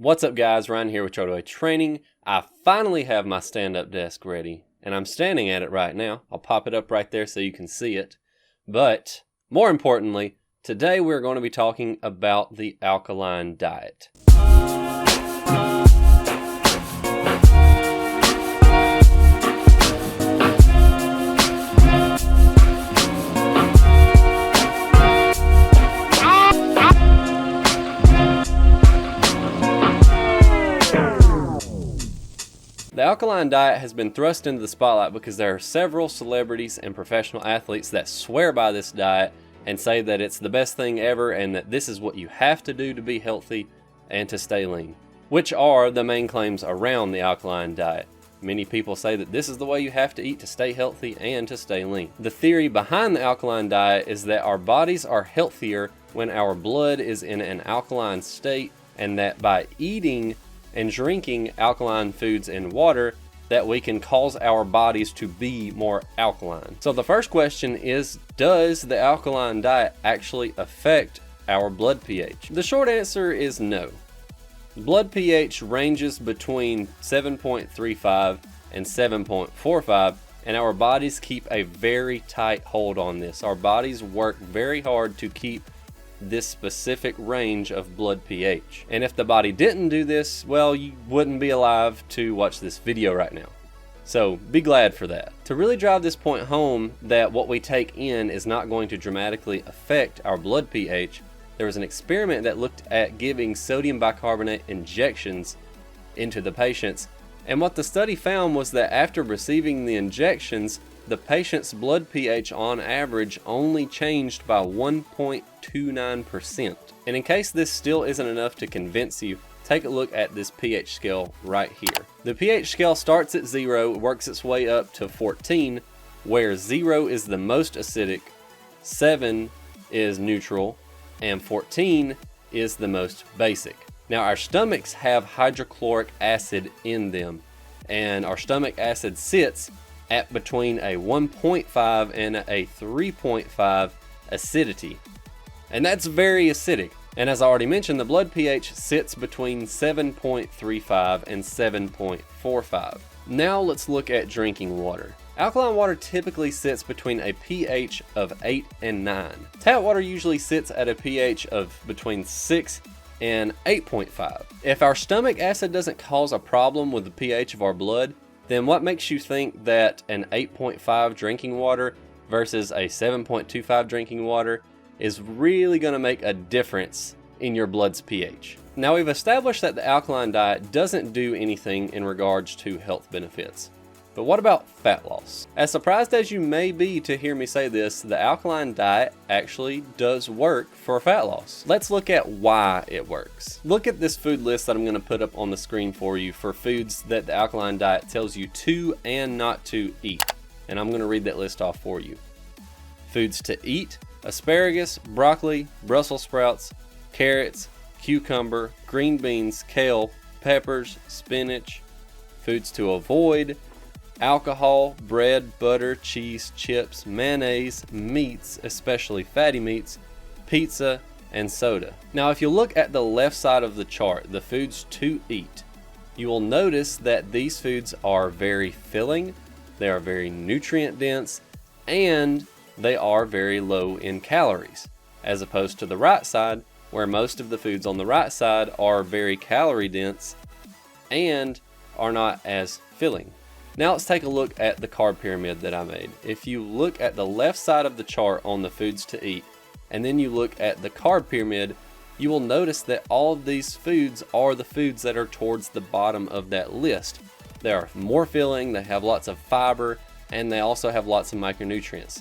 What's up guys, Ryan here with Treadaway Training. I finally have my stand-up desk ready, and I'm standing at it right now. I'll pop it up right there so you can see it. But more importantly, today we're going to be talking about the alkaline diet. The alkaline diet has been thrust into the spotlight because there are several celebrities and professional athletes that swear by this diet and say that it's the best thing ever and that this is what you have to do to be healthy and to stay lean, which are the main claims around the alkaline diet. Many people say that this is the way you have to eat to stay healthy and to stay lean. The theory behind the alkaline diet is that our bodies are healthier when our blood is in an alkaline state, and that by eating and drinking alkaline foods and water that we can cause our bodies to be more alkaline. So the first question is, does the alkaline diet actually affect our blood pH? The short answer is no. Blood pH ranges between 7.35 and 7.45, and our bodies keep a very tight hold on this. Our bodies work very hard to keep this specific range of blood pH. And if the body didn't do this, well, you wouldn't be alive to watch this video right now. So be glad for that. To really drive this point home that what we take in is not going to dramatically affect our blood pH, there was an experiment that looked at giving sodium bicarbonate injections into the patients. And what the study found was that after receiving the injections, the patient's blood pH on average only changed by 1.29%. And in case this still isn't enough to convince you, take a look at this pH scale right here. The pH scale starts at 0, works its way up to 14, where 0 is the most acidic, 7 is neutral, and 14 is the most basic. Now our stomachs have hydrochloric acid in them, and our stomach acid sits at between a 1.5 and a 3.5 acidity. And that's very acidic. And as I already mentioned, the blood pH sits between 7.35 and 7.45. Now let's look at drinking water. Alkaline water typically sits between a pH of 8 and 9. Tap water usually sits at a pH of between 6 and 8.5. If our stomach acid doesn't cause a problem with the pH of our blood, then what makes you think that an 8.5 drinking water versus a 7.25 drinking water is really going to make a difference in your blood's pH? Now we've established that the alkaline diet doesn't do anything in regards to health benefits. But what about fat loss? As surprised as you may be to hear me say this, the alkaline diet actually does work for fat loss. Let's look at why it works. Look at this food list that I'm going to put up on the screen for you for foods that the alkaline diet tells you to and not to eat. And I'm going to read that list off for you. Foods to eat: asparagus, broccoli, Brussels sprouts, carrots, cucumber, green beans, kale, peppers, spinach. Foods to avoid: alcohol, bread, butter, cheese, chips, mayonnaise, meats, especially fatty meats, pizza, and soda. Now if you look at the left side of the chart, the foods to eat, you will notice that these foods are very filling, they are very nutrient dense, and they are very low in calories, as opposed to the right side, where most of the foods on the right side are very calorie dense and are not as filling. Now let's take a look at the carb pyramid that I made. If you look at the left side of the chart on the foods to eat, and then you look at the carb pyramid, you will notice that all of these foods are the foods that are towards the bottom of that list. They are more filling, they have lots of fiber, and they also have lots of micronutrients,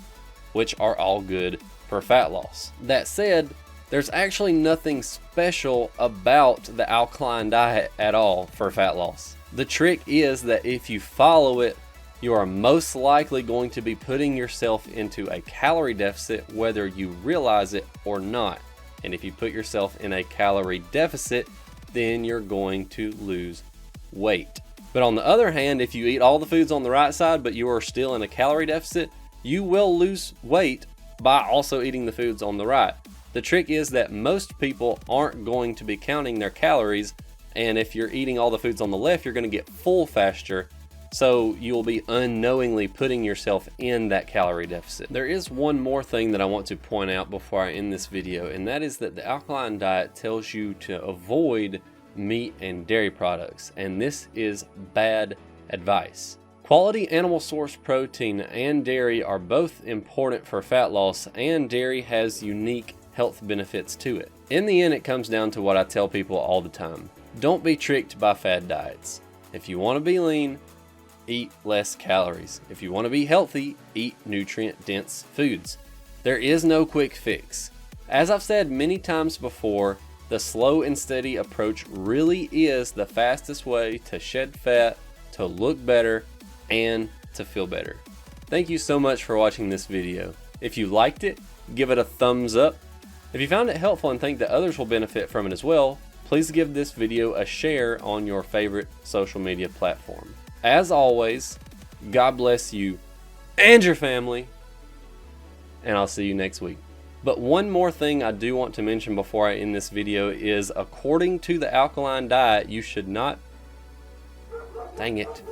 which are all good for fat loss. That said, there's actually nothing special about the alkaline diet at all for fat loss. The trick is that if you follow it, you are most likely going to be putting yourself into a calorie deficit whether you realize it or not. And if you put yourself in a calorie deficit, then you're going to lose weight. But on the other hand, if you eat all the foods on the right side but you are still in a calorie deficit, you will lose weight by also eating the foods on the right. The trick is that most people aren't going to be counting their calories and if you're eating all the foods on the left, you're going to get full faster, so you'll be unknowingly putting yourself in that calorie deficit. There is one more thing that I want to point out before I end this video, and that is that the Alkaline diet tells you to avoid meat and dairy products, and this is bad advice. Quality animal source protein and dairy are both important for fat loss, and dairy has unique health benefits to it. In the end, it comes down to what I tell people all the time. Don't be tricked by fad diets. If you want to be lean, eat less calories. If you want to be healthy, eat nutrient-dense foods. There is no quick fix. As I've said many times before, the slow and steady approach really is the fastest way to shed fat, to look better, and to feel better. Thank you so much for watching this video. If you liked it, give it a thumbs up. If you found it helpful and think that others will benefit from it as well, please give this video a share on your favorite social media platform. As always, God bless you and your family, and I'll see you next week. But one more thing I do want to mention before I end this video is, according to the Alkaline diet, you should not... Dang it.